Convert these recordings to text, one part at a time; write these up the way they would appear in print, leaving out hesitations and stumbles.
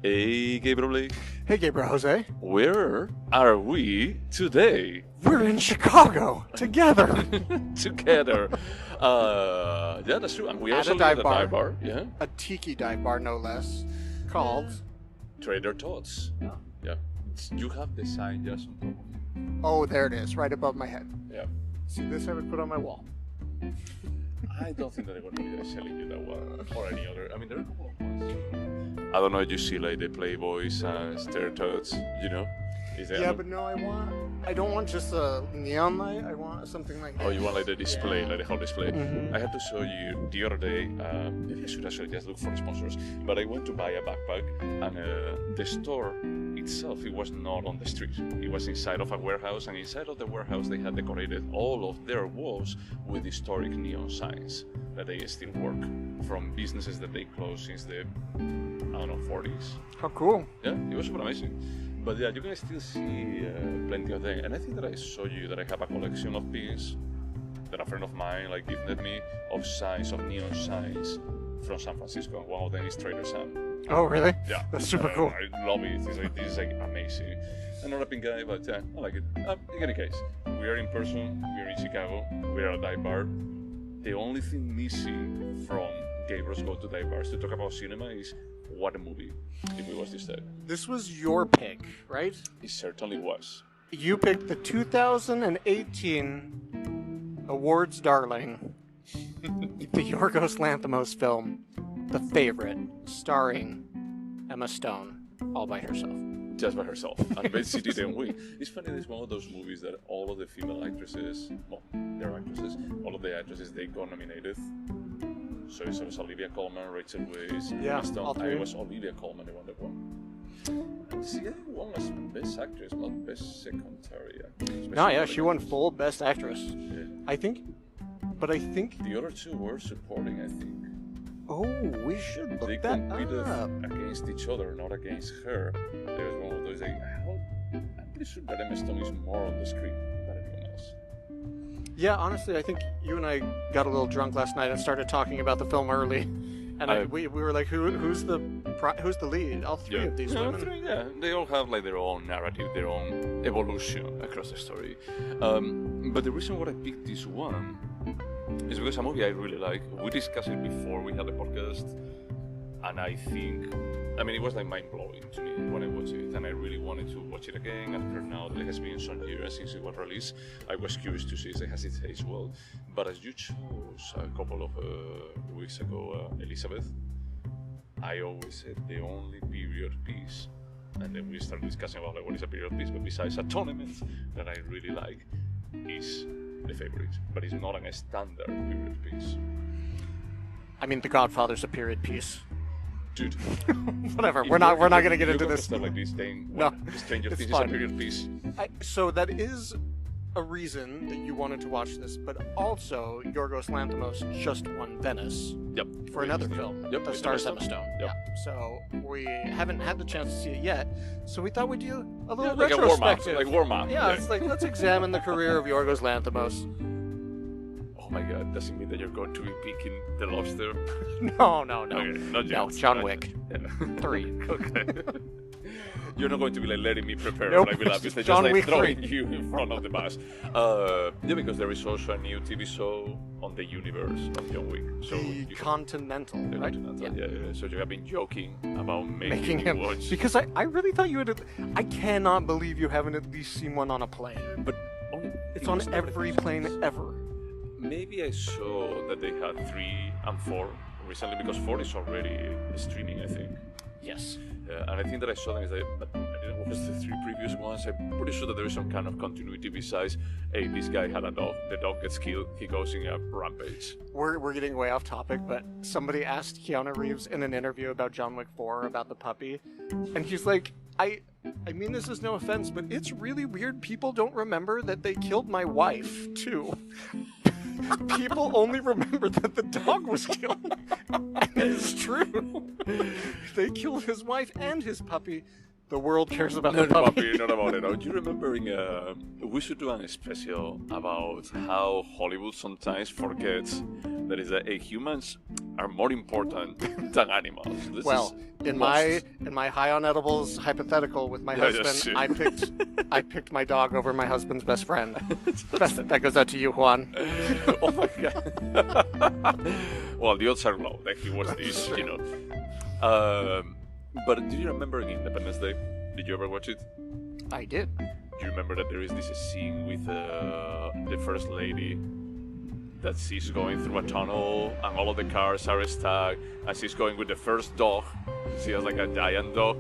Hey, Gabriel. Hey, Gaybros Jose. Where are we today? We're in Chicago together. Together. Yeah, that's true. And we At also a live dive at a bar. dive bar. Yeah. A tiki dive bar, no less. Called. Trader Tots. Oh. Yeah. You have the sign just on top of you. Oh, there it is, right above my head. Yeah. See, this I would put on my wall. I don't think that they're going to be selling you that one or any other. I mean, there are a couple of ones. I don't know if you see like the Playboys and Trader Tots, you know? Yeah, but no, I don't want just a neon light. I want something like. Oh, you want like the display, like the whole display? Mhm. I had to show you the other day. Maybe I should actually just look for sponsors. But I went to buy a backpack, and the store itself, it was not on the street. It was inside of a warehouse, and inside of the warehouse, they had decorated all of their walls with historic neon signs that they still work from businesses that they closed since the 40s. How cool! Yeah, it was super amazing. But yeah, you can still see plenty of them. And I think that I saw you that I have a collection of pins that a friend of mine like gifted me of signs, of neon signs from San Francisco. And one of them is Trader Sam. Oh, really? Yeah. That's super cool. I love it. This is like amazing. I'm not a pin guy, but yeah, I like it. In any case, we are in person. We are in Chicago. We are at a dive bar. The only thing missing from Gaybros Go to Dive Bars to talk about cinema is what a movie if we watch this day. This was your pick, right? It certainly was. You picked the 2018 awards darling, the Yorgos Lanthimos film, The Favorite, starring Emma Stone, all by herself. Just by herself. And basically didn't win. It's funny, it's one of those movies that all of the female actresses, well, they're actresses, all of the actresses, they got nominated. So it was Olivia Colman, Rachel Weisz, Yeah, Emma Stone. all three. It was Olivia Colman, the one that won. And she won as Best Actress, not Best Secondary Actress. No, yeah, she won full Best Actress. Yeah. I think. The other two were supporting, I think. Oh, we should look They that competed up. against each other, not against her. There was one of those like, I'm pretty sure that Emma Stone is more on the screen than anyone else. Yeah, honestly, I think you and I got a little drunk last night and started talking about the film early, and we were like, who's the lead? All three of these women. Yeah, they all have like their own narrative, their own evolution across the story. But the reason why I picked this one is because a movie I really like. We discussed it before we had the podcast, and I think, it was like mind-blowing to me when I watched it, and I really wanted to watch it again after now that it has been some years since it was released. I was curious to see if it has aged well. But as you chose a couple of weeks ago, Elizabeth, I always said the only period piece, and then we started discussing about like, what is a period piece, but besides a tournament that I really like is The Favorite, but it's not a standard period piece. I mean, The Godfather's a period piece. Dude, Whatever. We're not going to get into this. Stuff like this thing. No, Stranger it's Things is a fine. period piece. So that is a reason that you wanted to watch this, but also Yorgos Lanthimos just won Venice Yep. for another film Yep. that stars Emma Stone. Yep. Yeah. So we haven't had the chance to see it yet. So we thought we'd do a little Like a retrospective. warm up. Yeah, it's like let's examine the career of Yorgos Lanthimos. Oh my God! Does it mean that you're going to be picking The Lobster? No. Okay, not yet. No, John Not Wick. yet. 3. Okay. You're not going to be like letting me prepare Nope, like we love it's just John like Wick throwing 3. you in front of the bus. Yeah, because there is also a new TV show on the universe of John Wick. So The you can- Continental, the right? Continental, yeah. So you have been joking about Making me him watch. because I really thought you would. I cannot believe you haven't at least seen one on a plane. But It's on every plane ever. Maybe I saw that they had 3 and 4 recently because 4 is already streaming, I think. Yes. And I think that I saw them is that, but I didn't watch the 3 previous ones. I'm pretty sure that there is some kind of continuity besides, hey, this guy had a dog, the dog gets killed, he goes in a rampage. We're getting way off topic, but somebody asked Keanu Reeves in an interview about John Wick 4 about the puppy, and he's like, I mean this is no offense, but it's really weird people don't remember that they killed my wife, too. People only remember that the dog was killed. And it's true. They killed his wife and his puppy. The world cares about the puppy. Not about it. Do you remember we should do a special about how Hollywood sometimes forgets That is that humans are more important than animals. In my high on edibles hypothetical with my husband, I picked my dog over my husband's best friend. That goes out to you, Juan. Oh my god. Well, the odds are low that he was this, you know. But do you remember Independence Day? Did you ever watch it? I did. Do you remember that there is this scene with the first lady that she's going through a tunnel and all of the cars are stuck and she's going with the first dog. She has like a giant dog.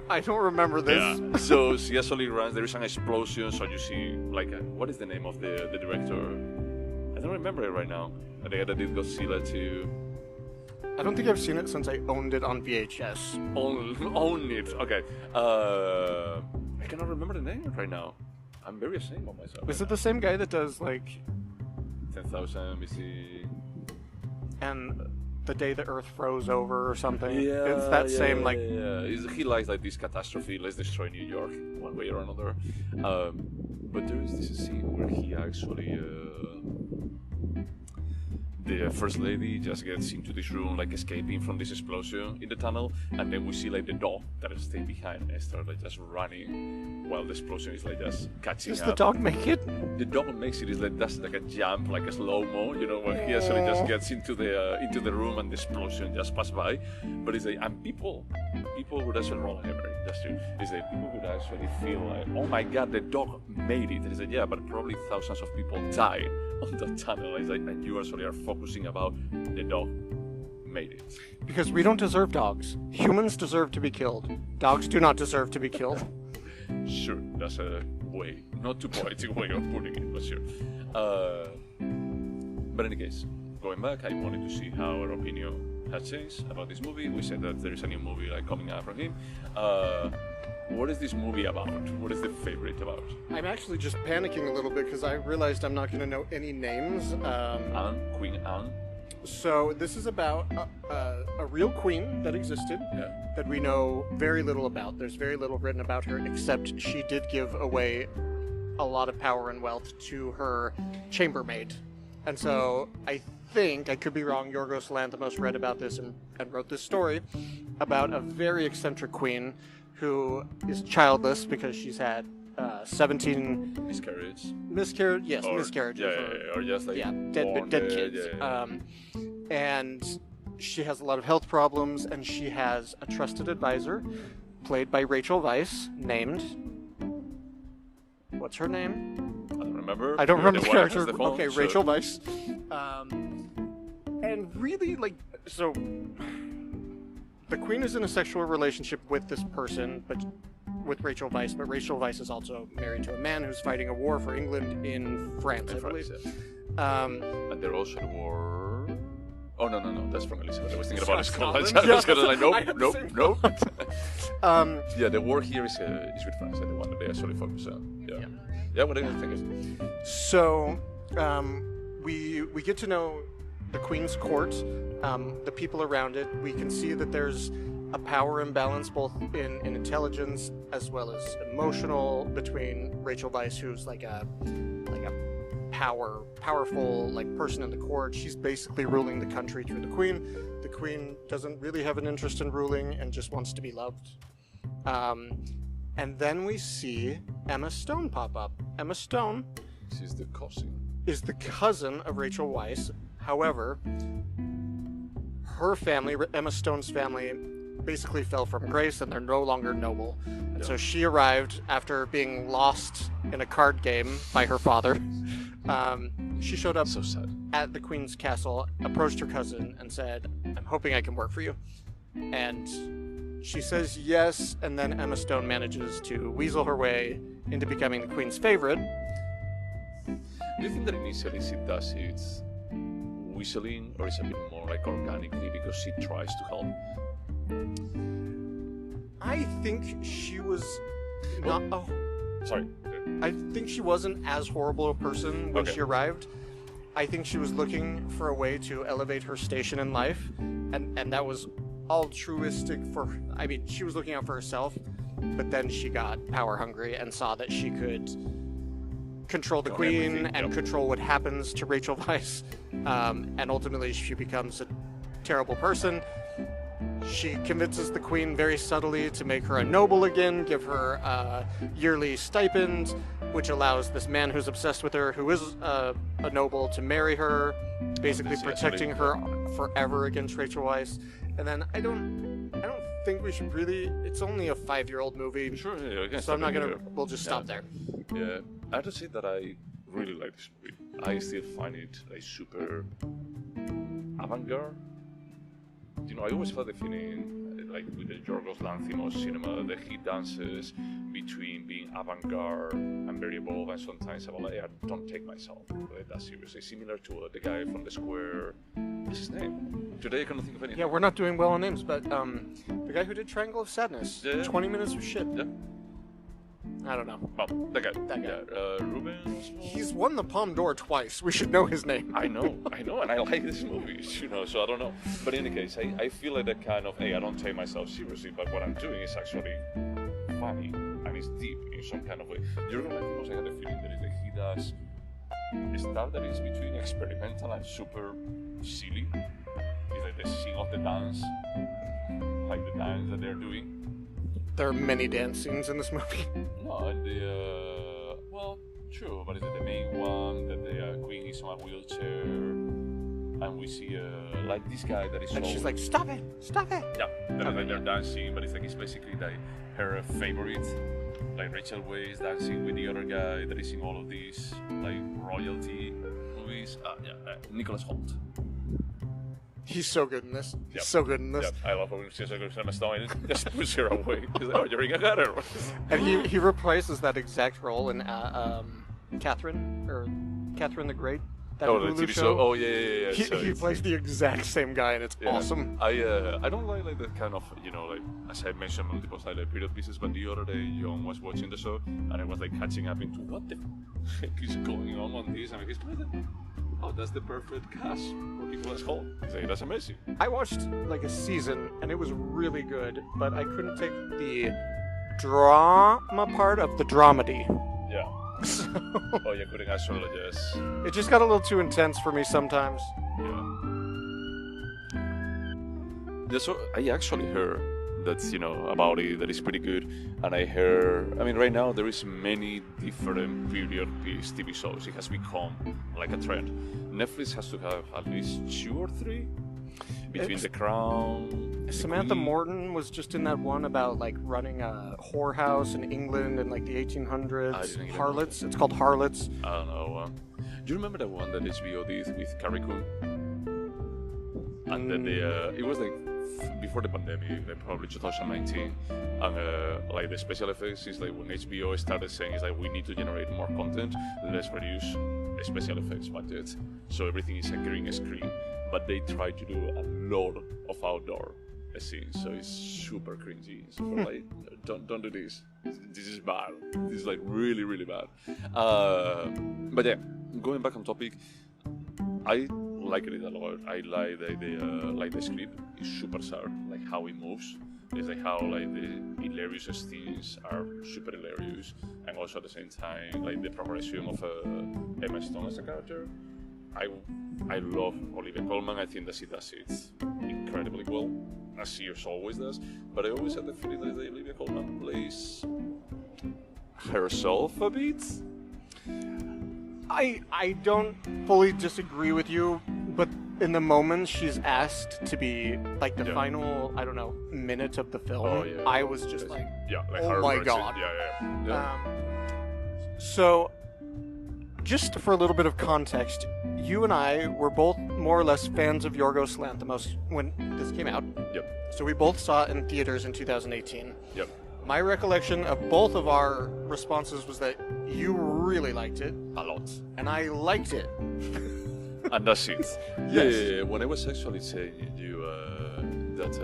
I don't remember this. Yeah. So she actually runs, there is an explosion, so you see like, what is the name of the director? I don't remember it right now. The guy that did Godzilla too. I don't think I've seen it since I owned it on VHS. Own it, okay. I cannot remember the name right now. I'm very ashamed of myself. Is it the same guy that does like 10,000 BC? And The Day the Earth Froze Over or something? Yeah, it's that same like. Yeah. He likes like this catastrophe. Let's destroy New York one way or another. But there is this scene where he actually. The first lady just gets into this room, like escaping from this explosion in the tunnel, and then we see like the dog that is staying behind and start like just running while the explosion is like just catching up. Does the dog make it? The dog makes it. Is like that's like a jump, like a slow mo. You know, when he actually just gets into the room and the explosion just pass by. But it's like, and people would actually roll Emery. That's true. It's like people would actually feel like, oh my god, the dog made it. It's like, yeah, but probably thousands of people died on the tunnel. It's like, and you actually are focusing about the dog made it. Because we don't deserve dogs. Humans deserve to be killed. Dogs do not deserve to be killed. Sure, that's a way, not too poetic way of putting it, but sure. But in any case, going back, I wanted to see how our opinion has changed about this movie. We said that there is a new movie like coming out from him. What is this movie about? What is the favorite about? I'm actually just panicking a little bit because I realized I'm not going to know any names. Queen Anne. So this is about a real queen that existed that we know very little about. There's very little written about her, except she did give away a lot of power and wealth to her chambermaid. And so I think, I could be wrong, Yorgos Lanthimos read about this and wrote this story about a very eccentric queen who is childless because she's had 17 miscarriages. Or just like dead kids. And she has a lot of health problems, and she has a trusted advisor, played by Rachel Weisz, named. What's her name? I don't remember. I don't remember the character. Okay, sure. Rachel Weisz. And really, like, so the queen is in a sexual relationship with this person, but with Rachel Weisz. But Rachel Weisz is also married to a man who's fighting a war for England in France, I believe. And they're also at war. Oh no, that's from Elizabeth. I was thinking about Scotland. Yeah. I was gonna like nope. Yeah, the war here is with France, and the one that they actually focus on. Yeah. What do you think? So, we get to know the Queen's court, the people around it. We can see that there's a power imbalance both in intelligence as well as emotional between Rachel Weisz, who's like a powerful like person in the court. She's basically ruling the country through the Queen. The Queen doesn't really have an interest in ruling and just wants to be loved. And then we see Emma Stone pop up. Emma Stone She's the cousin. Is the cousin of Rachel Weisz. However, her family, Emma Stone's family, basically fell from grace and they're no longer noble. And so she arrived after being lost in a card game by her father. She showed up So sad. at the Queen's castle, approached her cousin and said, "I'm hoping I can work for you." And she says yes, and then Emma Stone manages to weasel her way into becoming the Queen's favorite. Do you think that initially she does it's whistling, or is it a bit more like organically because she tries to help? I think she was not. Sorry. I think she wasn't as horrible a person when she arrived. I think she was looking for a way to elevate her station in life, and that was altruistic for. I mean, she was looking out for herself, but then she got power hungry and saw that she could control the On queen everything, and yep. control what happens to Rachel Weisz, and ultimately she becomes a terrible person. She convinces the queen very subtly to make her a noble again, give her a yearly stipend, which allows this man who's obsessed with her, who is a noble, to marry her, basically Yes, protecting her forever against Rachel Weisz. And then I don't think we should really. It's only a 5-year-old movie, Sure, yeah, I can so I'm not stop gonna. it here. We'll just stop Yeah. there. Yeah, I have to say that I really like this movie. I still find it like super avant-garde. You know, I always felt the feeling like with the Yorgos Lanthimos cinema that he dances between being avant-garde and very evolved, and sometimes I'm like, I don't take myself that seriously. Similar to the guy from The Square. What's his name? Today I cannot think of anything. Yeah, we're not doing well on names, but the guy who did Triangle of Sadness, Yeah. 20 minutes of shit. Yeah. I don't know. Well, that guy. That guy. Yeah, Rubens. He's won the Palme d'Or twice. We should know his name. I know, and I like these movies, you know, so I don't know. But in any case, I feel like that kind of, hey, I don't take myself seriously, but what I'm doing is actually funny, and it's deep in some kind of way. Yorgos Lanthimos, I had a feeling that he does stuff that is between experimental and super silly. It's like the scene of the dance, like the dance that they're doing. There are many dance scenes in this movie. No, and well, true, but it's the main one that the queen is on a wheelchair, and we see like this guy that is. And so, she's like, stop it, stop it. yeah, that is like they're dancing, but it's basically like her favorite, like Rachel Weisz dancing with the other guy that is in all of these like royalty movies. Nicholas Hoult. He's so good in this. Yep. So good in this. Yeah, I love when she says Emma Stone just push her away. He's like, oh, you're in a gutter. And he reprises that exact role in Catherine the Great. That Oh, the Hulu TV show. Oh, yeah. He, So he it's- plays the exact same guy, and it's Yeah. awesome. I don't like the kind of, you know, like as I mentioned multiple times, like period pieces. But the other day, John was watching the show, and I was like catching up into what the heck is going on this. I mean, he's like, oh, that's the perfect cast for Nicholas Hoult. He's like, that's amazing. I watched like a season, and it was really good, but I couldn't take the drama part of the dramedy. Yeah. So Oh, you couldn't actually just. it just got a little too intense for me sometimes. Yeah, so I actually heard that's, you know, about it that is pretty good, and I heard, I mean, right now there is many different period piece TV shows. It has become like a trend. Netflix has to have at least 2 or 3 between It's- The Crown. The Samantha Queen. Morton was just in that one about like running a whorehouse in England in like the I 1800s. didn't even know Harlots. It's called Harlots. I don't know. Do you remember the one that HBO did with Carrie Coon? And then it was like before the pandemic, like probably 2019, and like the special effects is like when HBO started saying is like we need to generate more content, let's reduce the special effects budget, so everything is a green screen. But they try to do a lot of outdoor scenes, so it's super cringy. Super like, don't do this. This is bad. This is like really, really bad. But yeah, going back on topic, I like it a lot. I like the script. It's super sad, like how it moves. It's like how like the hilarious scenes are super hilarious, and also at the same time like the progression of Emma Stone as a character. I love Olivia Colman. I think that she does it incredibly well, as she always does. But I always had the feeling that Olivia Colman plays herself a bit. I don't fully disagree with you, but in the moment she's asked to be like the Yeah. final, I don't know, minute of the film, Oh, yeah. I was just like, Yeah, like oh her my version. God. Yeah. So, just for a little bit of context, you and I were both more or less fans of Yorgos Lanthimos when this came out. Yep. So we both saw it in theaters in 2018. Yep. My recollection of both of our responses was that you really liked it, A lot. and I liked it. And that's it. Yes. Yeah. When I was actually saying you that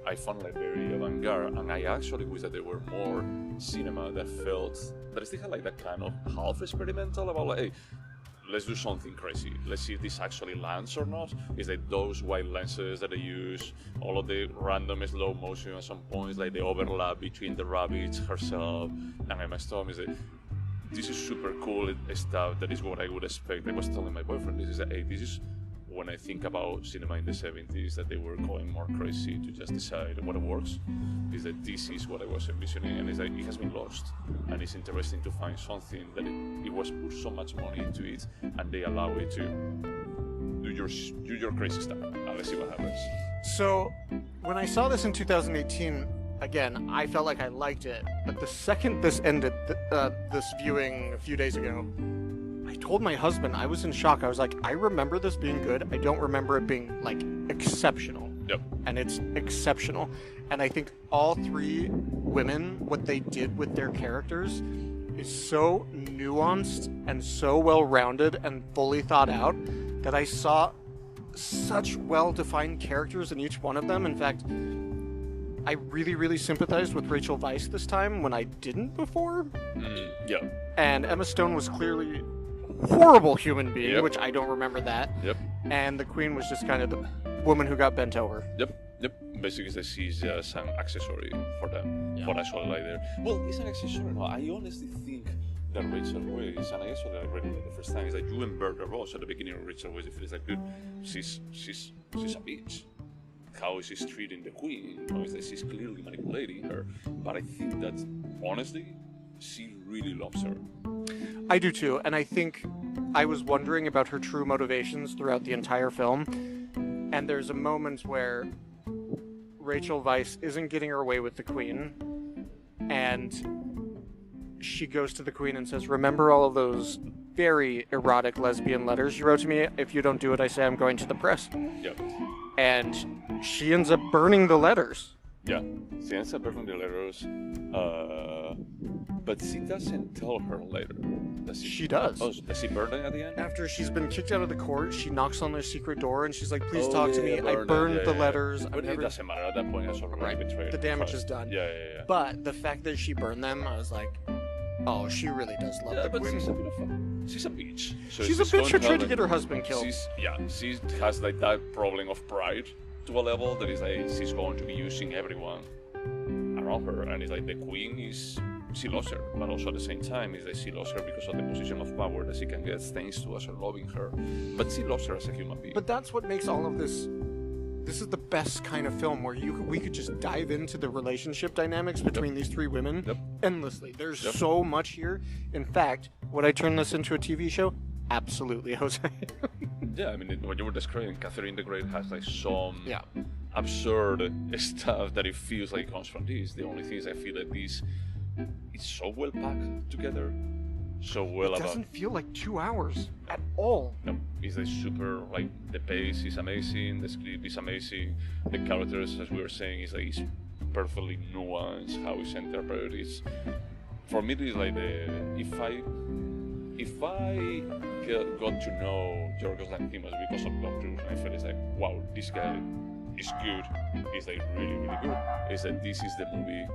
I found like very avant-garde, and I actually wish that there were more cinema that felt that it still had like that kind of half experimental about like, hey, let's do something crazy. Let's see if this actually lands or not. Is like those wide lenses that they use, all of the random slow motion at some points, like the overlap between the rabbit herself and Emma Stone. Is it? this is super cool stuff. That is what I would expect. I was telling my boyfriend, this is when I think about cinema in the 70s, that they were going more crazy to just decide what works. Is that this is what I was envisioning, and it's like it has been lost. And it's interesting to find something that it was put so much money into it, and they allow it to do your crazy stuff. And let's see what happens. So, when I saw this in 2018, again, I felt like I liked it. But the second this ended, this viewing a few days ago, I told my husband, I was in shock. I was like, I remember this being good. I don't remember it being, like, exceptional. Yep. And it's exceptional. And I think all three women, what they did with their characters is so nuanced and so well-rounded and fully thought out that I saw such well-defined characters in each one of them. In fact, I really, really sympathized with Rachel Weisz this time when I didn't before. Yeah. And Emma Stone was clearly a horrible human being, Yep. which I don't remember that. Yep. And the Queen was just kind of the woman who got bent over. Yep. Basically, she's just an accessory for them. Yeah. For us all like there. Well, it's an accessory. No, I honestly think that Rachel Weisz, and I actually read it the first time, is that you embed the roles at the beginning of Rachel Weisz. It feels like, dude, she's a bitch. How is she treating the Queen? You know, it's like she's clearly manipulating her. But I think that honestly, she really loves her. I do too, and I think I was wondering about her true motivations throughout the entire film. And there's a moment where Rachel Weisz isn't getting her way with the Queen, and she goes to the Queen and says, "Remember all of those very erotic lesbian letters you wrote to me? If you don't do it, I say I'm going to the press." Yep. And she ends up burning the letters. Yeah. She ends up burning the letters. But she doesn't tell her later. Does She does. Oh, does she burn them at the end? After she's been kicked out of the court, she knocks on their secret door and she's like, "Please talk to me. I burn it. burned the Yeah. letters." But it doesn't matter at that point. It's already Right. betrayed. The damage is done. Yeah. But the fact that she burned them, I was like, oh, she really does love the But Queen. she's a bitch. So She's a she's bitch going who tried home to get her husband killed. She has like that problem of pride to a level that is like she's going to be using everyone around her, and it's like the Queen is. She lost her, but also at the same time, is that she lost her because of the position of power that she can get thanks to us loving her. But she lost her as a human being. But that's what makes all of this. This is the best kind of film where we could just dive into the relationship dynamics between these three women endlessly. There's so much here. In fact, would I turn this into a TV show? Absolutely, Jose. Yeah, I mean, what you were describing, Catherine the Great has like some absurd stuff that it feels like it comes from this. The only thing is I feel that this it's so well packed together, so well It doesn't feel like 2 hours at all. No, it's like super, like the pace is amazing, the script is amazing, the characters, as we were saying, is like it's perfectly nuanced, how it's interpreted. It's, for me, it's like if I got to know Yorgos Lanthimos because of Doctor Who, I feel it's like, wow, this guy is good. He's like really, really good. It's like this is the movie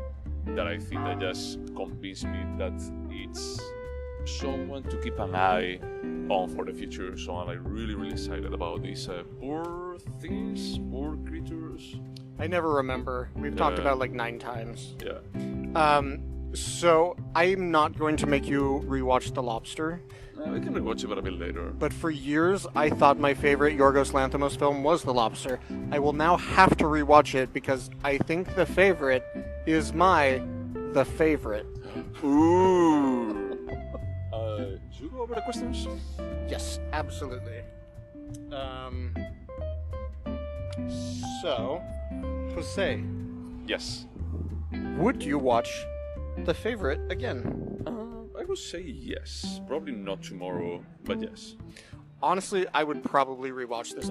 that I think that just convinced me that it's someone to keep an eye on for the future. So I'm like really, really excited about these poor things, poor creatures. I never remember. We've talked about like 9 times. Yeah. So I'm not going to make you rewatch The Lobster. We can rewatch it but a bit later. But for years, I thought my favorite Yorgos Lanthimos film was The Lobster. I will now have to rewatch it because I think The Favorite is the favorite. Ooh. Should we go over the questions? Yes, absolutely. So, Jose, Yes. would you watch The Favorite again? I would say yes. Probably not tomorrow, but yes. Honestly, I would probably rewatch this.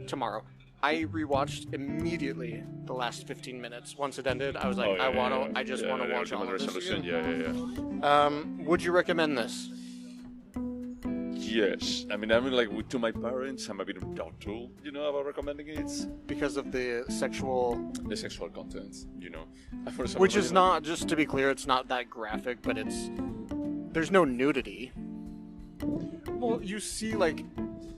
Tomorrow. I rewatched immediately the last 15 minutes. Once it ended, I was like, I just want to watch all of this again. Yeah. Would you recommend this? Yes. I mean, like to my parents, I'm a bit doubtful, about recommending it. Because of the sexual content, Which is not, just to be clear, it's not that graphic, but there's no nudity. Well, you see, like,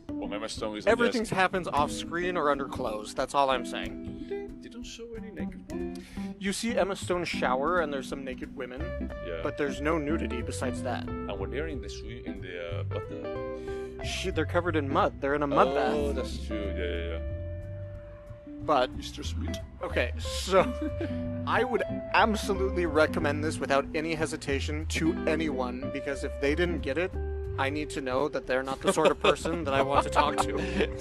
Well, Emma Stone is everything happens off screen or under clothes. That's all I'm saying. They don't show any naked. You see Emma Stone shower, and there's some naked women, Yeah. but there's no nudity besides that. And when they're in the They're covered in mud. They're in a mud bath. Oh, that's true. Yeah. But Mr. Sweet. okay, so I would absolutely recommend this without any hesitation to anyone, because if they didn't get it, I need to know that they're not the sort of person that I want to talk to.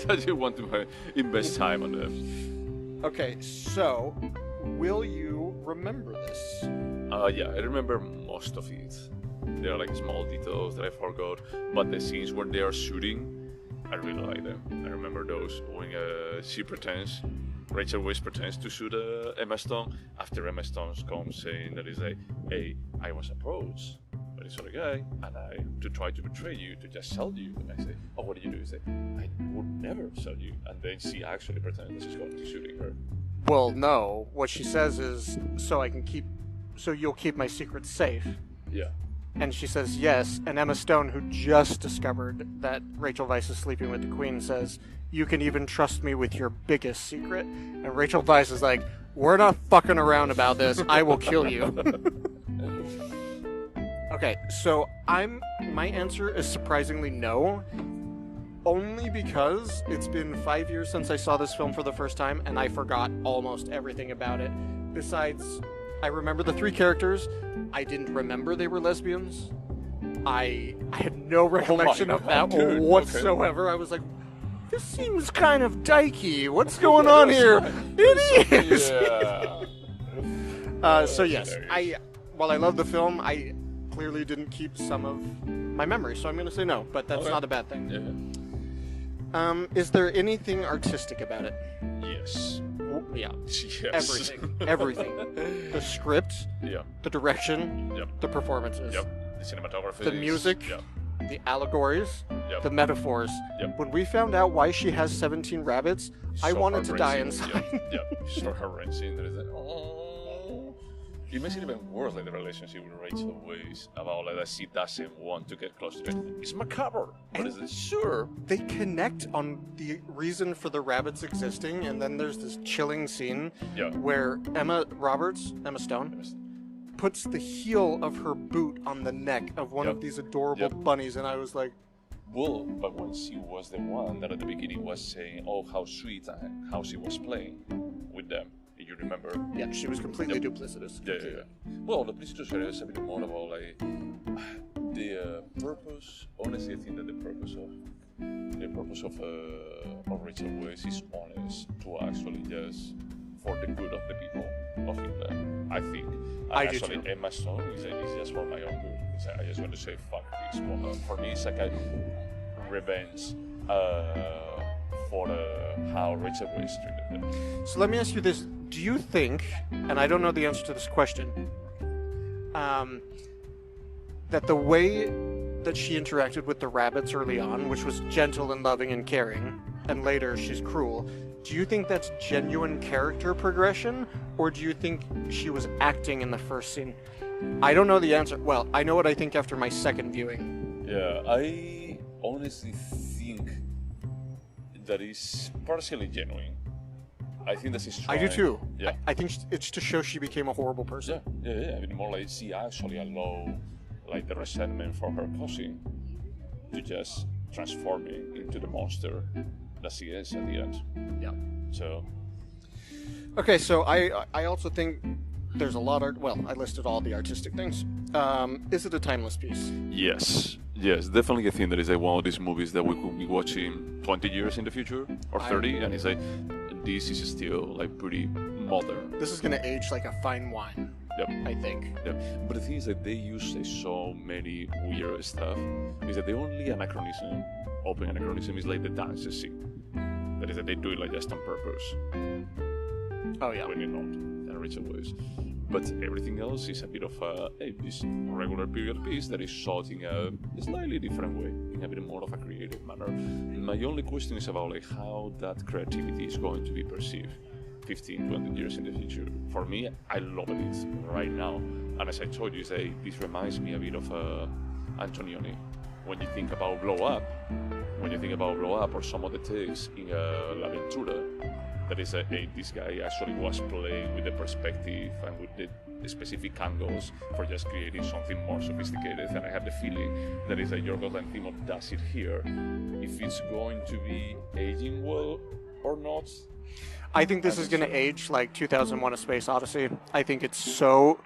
That you want to invest time on them. Okay, so will you remember this? Yeah, I remember most of it. There are like small details that I forgot, but the scenes where they are shooting, I really like them. I remember those when Rachel Weisz pretends to shoot Emma Stone after Emma Stone comes saying that is like, hey, I was approached by this other guy and I to try to betray you, to just sell you. And I say, oh, what did you do? He say, I would never sell you. And then she actually pretends that she's going to shooting her. Well, no. What she says is, so you'll keep my secrets safe. Yeah. And she says yes, and Emma Stone, who just discovered that Rachel Weisz is sleeping with the Queen, says, you can even trust me with your biggest secret. And Rachel Weisz is like, we're not fucking around about this, I will kill you. Okay, so my answer is surprisingly no, only because it's been 5 years since I saw this film for the first time, and I forgot almost everything about it. Besides, I remember the 3 characters. I didn't remember they were lesbians. I had no recollection of that dude, whatsoever. okay. I was like, this seems kind of dykey. What's going on here? It is. Yeah. So yes, while I love the film, I clearly didn't keep some of my memories, so I'm going to say no. But that's not a bad thing. Yeah. Is there anything artistic about it? Yes. Yeah. Yes. Everything. The script. Yeah. The direction. Yep. The performances. Yep. The cinematography. The music. Yep. The allegories. Yep. The metaphors. Yep. When we found out why she has 17 rabbits, I wanted to die inside. Yep. You saw her wrenching. There is like, oh. It makes it even worse, like the relationship with Rachel Weisz, about like that she doesn't want to get close to it. It's macabre. But is it sure? They connect on the reason for the rabbits existing, and then there's this chilling scene where Emma Stone, puts the heel of her boot on the neck of one of these adorable bunnies, and I was like, well, but when she was the one that at the beginning was saying, oh, how sweet and how she was playing with them. You remember? Yeah, she was completely duplicitous. Yeah. Well, the duplicitous area is a bit more about like the purpose. Honestly, I think that the purpose of Rachel Weisz is honest to actually just for the good of the people of England. I think. I do actually, too. Emma Stone is just for my own good. It's like, I just want to say fuck this woman. For me, it's like a revenge for how Rachel Weisz treated them. So let me ask you this. Do you think, and I don't know the answer to this question, that the way that she interacted with the rabbits early on, which was gentle and loving and caring, and later she's cruel, do you think that's genuine character progression, or do you think she was acting in the first scene? I don't know the answer. Well, I know what I think after my second viewing. Yeah, I honestly think that is partially genuine. I think that she's trying. I do too. Yeah. I think it's to show she became a horrible person. Yeah. I mean, more like she actually allowed like the resentment for her cousin to just transform it into the monster that she is at the end. Yeah. So. Okay, so I also think there's a lot of, well, I listed all the artistic things. Is it a timeless piece? Yes, definitely. I think that is like one of these movies that we could be watching 20 years in the future or 30, and it's like this is still like pretty modern. This is gonna age like a fine wine. Yep. I think. Yep. But the thing is that they use like, so many weird stuff. Is that the only open anachronism is like the dance scene. That is that they do it like just on purpose. Oh yeah. When you don't, and Rachel Weisz. But everything else is a bit of this regular period piece that is shot in a slightly different way, in a bit more of a creative manner. My only question is about like how that creativity is going to be perceived 15, 20 years in the future. For me, I love it right now. And as I told you, this reminds me a bit of Antonioni. When you think about Blow Up, or some of the takes in La Ventura, that is this guy actually was playing with the perspective and with the specific angles for just creating something more sophisticated. And I have the feeling that is that Yorgos Lanthimos does it here. If it's going to be aging well or not, I think this is going to age like 2001: A Space Odyssey. I think it's so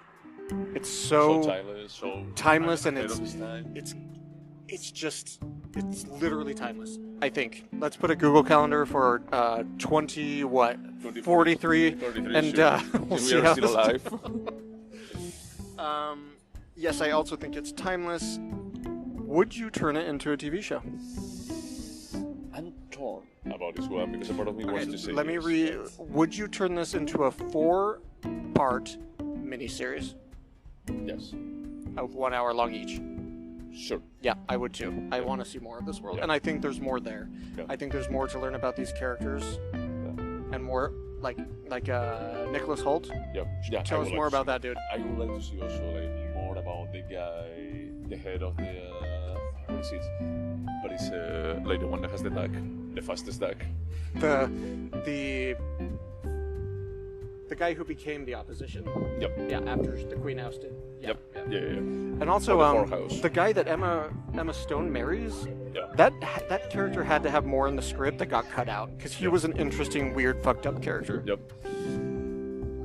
timeless, timeless, and ahead of its time. it's literally timeless. I think. Let's put a Google Calendar for 43, and we'll see how still this. alive. Yes, I also think it's timeless. Would you turn it into a TV show? I'm torn about this one because a part of me wants to say. Let me read. Would you turn this into a 4-part miniseries Yes. of 1 hour long each? Sure. Yeah, I would too. I want to see more of this world, Yeah. and I think there's more there. Yeah. I think there's more to learn about these characters, and more like Nicholas Hoult. Yeah. Yeah. Tell us more about that, dude. I would like to see also like more about the guy, the head of the. What is it? But it's like the one that has the duck, the fastest duck. The guy who became the opposition. Yep. Yeah, after the Queen ousted. Yep. Yeah. And also, Or the whorehouse. the guy that Emma Stone marries. Yeah. That character had to have more in the script that got cut out because he was an interesting, weird, fucked up character. Yep.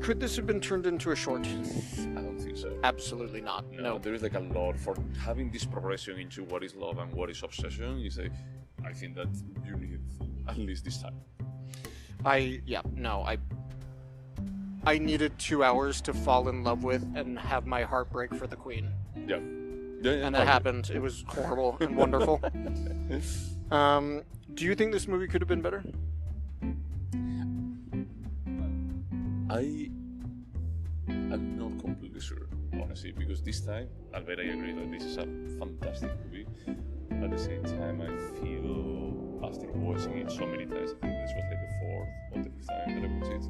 Could this have been turned into a short? I don't think so. Absolutely not. No. There is like a lot for having this progression into what is love and what is obsession. I think that you need at least this time. I needed 2 hours to fall in love with and have my heart break for the Queen. Yeah. And that happened. It was horrible and wonderful. Do you think this movie could have been better? I'm not completely sure, honestly, because this time, albeit I agree that this is a fantastic movie, at the same time I feel, after watching it so many times, I think this was like the 4th or the 5th time that I watched it,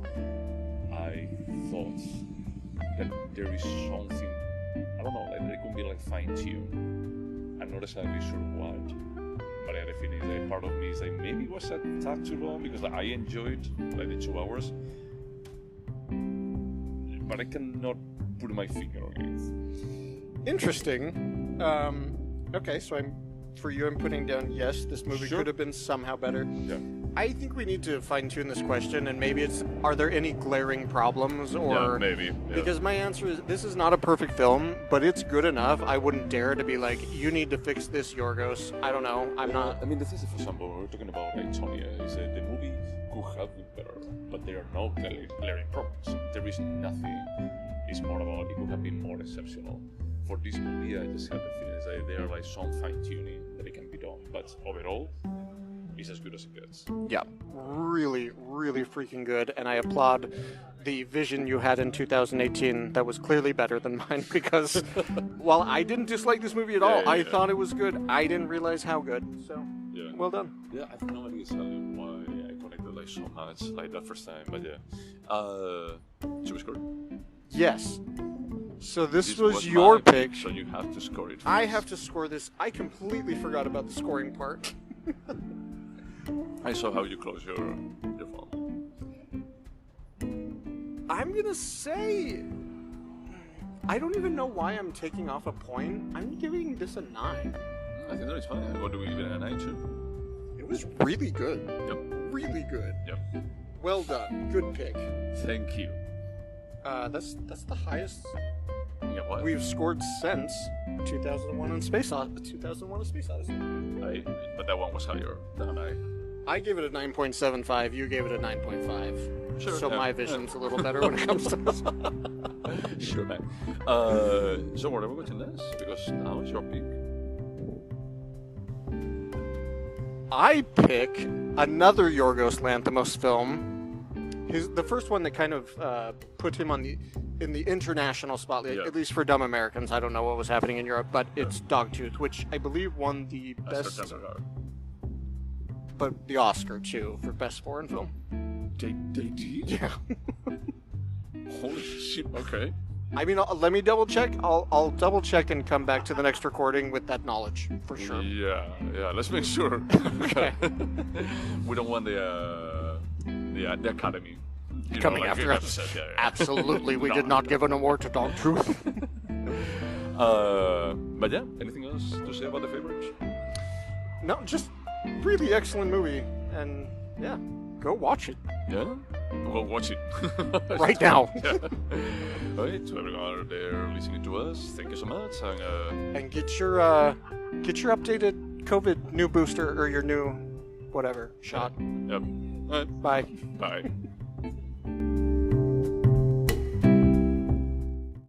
I thought that there is something, I don't know, like it could be like fine-tuned. I'm not exactly sure what, but I had a feeling that part of me is like, maybe it was a tad too long because I enjoyed like the 2 hours, but I cannot put my finger on it. Interesting. Okay, so I'm putting down yes, this movie Sure. could have been somehow better. Yeah. I think we need to fine-tune this question, and maybe it's, are there any glaring problems, or... Yeah, maybe. Yeah. Because my answer is, this is not a perfect film, but it's good enough. I wouldn't dare to be like, you need to fix this, Yorgos. I don't know. I'm not... I mean, the thing is, for example, we're talking about Tonya, is that the movie could have been better, but there are no glaring problems. There is nothing. It's more about it could have been more exceptional. For this movie, I just have the feeling that there are like some fine-tuning that it can be done, but overall, it's as good as it gets. Yeah, really, really freaking good, and I applaud the vision you had in 2018 that was clearly better than mine, because while I didn't dislike this movie at all, I thought it was good. I didn't realize how good, so well done. Yeah, I have no idea exactly why I connected like so much like that first time, but yeah. Should we score? Yes. So this was your pick. So you have to score it. I have to score this. I completely forgot about the scoring part. I saw how you close your phone. I'm gonna say, I don't even know why I'm taking off a point. I'm giving this a 9. I think that is fine. What do we give it a 9 to? It was really good. Yep. Really good. Yep. Well done. Good pick. Thank you. That's the highest Yeah, what? we've scored since 2001: A Space Odyssey. But that one was higher than I gave it a 9.75. You gave it a 9.5. Sure, So yeah, my vision's a little better when it comes to this. Sure, man. So what are we going to next? Because now it's your pick. I pick another Yorgos Lanthimos film. The first one that kind of put him in the international spotlight, Yeah. at least for dumb Americans. I don't know what was happening in Europe, but it's Dogtooth, which I believe won the best, but the Oscar too for best foreign film. They did? Yeah. Holy shit, okay. I mean, let me double check. I'll double check and come back to the next recording with that knowledge for sure. Yeah, let's make sure. Okay. We don't want the the Academy. Coming like after you have us. said, yeah. Absolutely, we did not give an award to Dog Truth. But yeah, anything else to say about the favorites? No, just really excellent movie, and yeah, go watch it Yeah? Well, watch it. right now. Yeah. Alright, to everyone out there listening to us, thank you so much. And get your updated COVID new booster or your new whatever shot. Yep. Alright, Bye. bye.